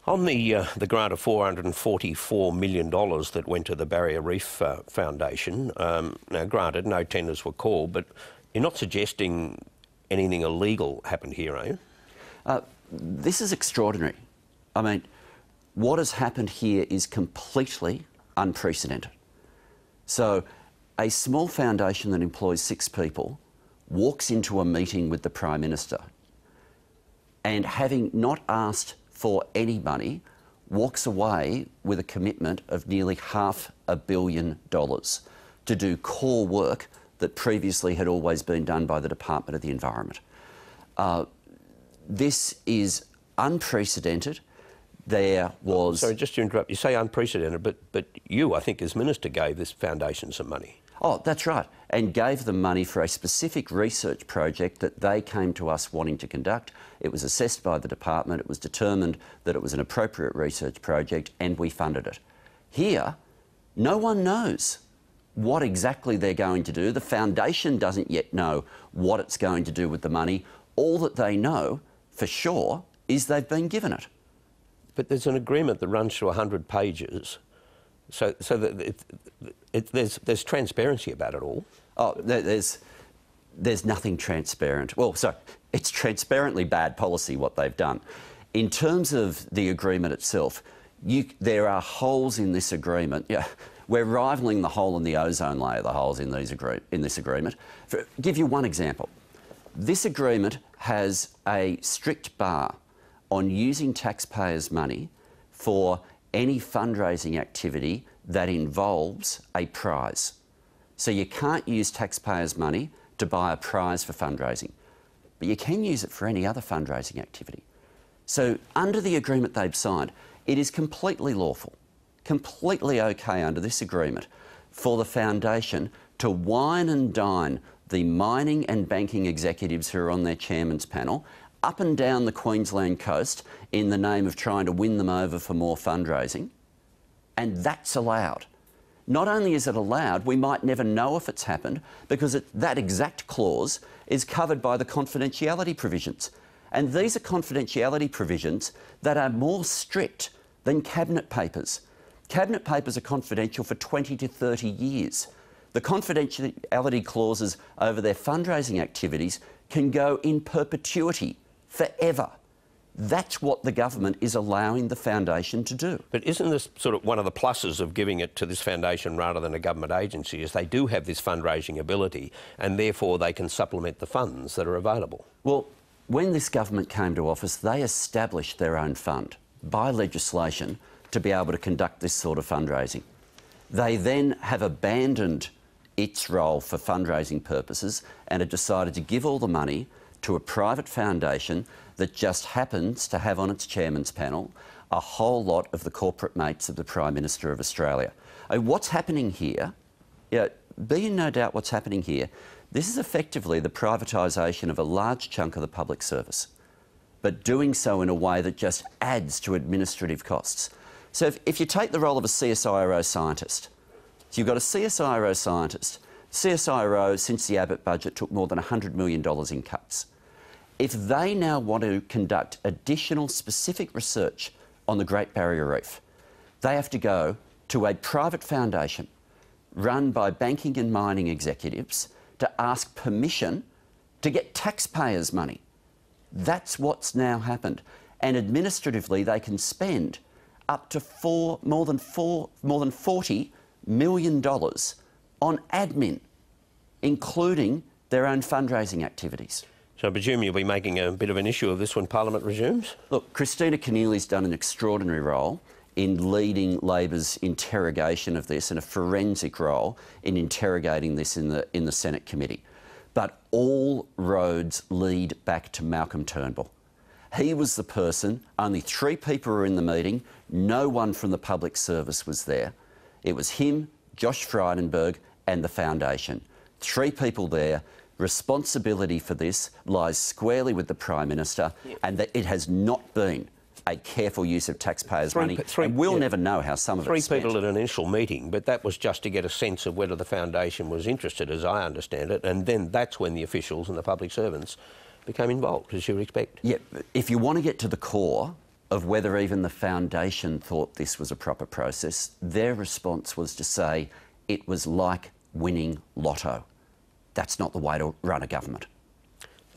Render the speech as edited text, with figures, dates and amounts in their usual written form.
On the grant of $444 million that went to the Barrier Reef Foundation, now granted, no tenders were called, but you're not suggesting anything illegal happened here, are you? This is extraordinary. I mean, what has happened here is completely unprecedented. So, a small foundation that employs 6 people walks into a meeting with the Prime Minister and, having not asked for any money, walks away with a commitment of nearly $500 million to do core work that previously had always been done by the Department of the Environment. This is unprecedented. There was... Sorry, just to interrupt, you say unprecedented, but you, I think, as Minister, gave this foundation some money. Oh, that's right, and gave them money for a specific research project that they came to us wanting to conduct. It was assessed by the department, it was determined that it was an appropriate research project, and we funded it. Here, no one knows what exactly they're going to do. The foundation doesn't yet know what it's going to do with the money. All that they know, for sure, is they've been given it. But there's an agreement that runs through 100 pages, so that there's transparency about it all. Oh, there's nothing transparent. Well, sorry, it's transparently bad policy what they've done. In terms of the agreement itself, there are holes in this agreement. Yeah, we're rivaling the hole in the ozone layer, the holes in this agreement. Give you one example. This agreement has a strict bar on using taxpayers' money for any fundraising activity that involves a prize. So you can't use taxpayers' money to buy a prize for fundraising, but you can use it for any other fundraising activity. So under the agreement they've signed, it is completely lawful, completely okay under this agreement for the foundation to wine and dine the mining and banking executives who are on their chairman's panel up and down the Queensland coast in the name of trying to win them over for more fundraising, and that's allowed. Not only is it allowed, we might never know if it's happened because that exact clause is covered by the confidentiality provisions. And these are confidentiality provisions that are more strict than cabinet papers. Cabinet papers are confidential for 20 to 30 years. The confidentiality clauses over their fundraising activities can go in perpetuity, forever. That's what the government is allowing the foundation to do. But isn't this sort of one of the pluses of giving it to this foundation rather than a government agency, is they do have this fundraising ability and therefore they can supplement the funds that are available? Well, when this government came to office, they established their own fund by legislation to be able to conduct this sort of fundraising. They then have abandoned its role for fundraising purposes and have decided to give all the money to a private foundation that just happens to have on its chairman's panel a whole lot of the corporate mates of the Prime Minister of Australia. What's happening here, be in no doubt what's happening here, this is effectively the privatisation of a large chunk of the public service, but doing so in a way that just adds to administrative costs. So if you take the role of a CSIRO scientist, so you've got a CSIRO scientist. CSIRO, since the Abbott budget, took more than $100 million in cuts. If they now want to conduct additional specific research on the Great Barrier Reef, they have to go to a private foundation run by banking and mining executives to ask permission to get taxpayers' money. That's what's now happened. And administratively, they can spend up to more than $40 million on admin, including their own fundraising activities. So I presume you'll be making a bit of an issue of this when Parliament resumes? Look, Christina Keneally's done an extraordinary role in leading Labor's interrogation of this and a forensic role in interrogating this in the Senate committee. But all roads lead back to Malcolm Turnbull. He was the person, only 3 people were in the meeting, no one from the public service was there. It was him, Josh Frydenberg and the foundation. 3 people there. Responsibility for this lies squarely with the Prime Minister, and that it has not been a careful use of taxpayers' money. And we'll never know how some of it's spent. 3 people at an initial meeting, but that was just to get a sense of whether the foundation was interested, as I understand it, and then that's when the officials and the public servants became involved, as you would expect. Yeah, if you want to get to the core of whether even the foundation thought this was a proper process, their response was to say it was like winning lotto. That's not the way to run a government.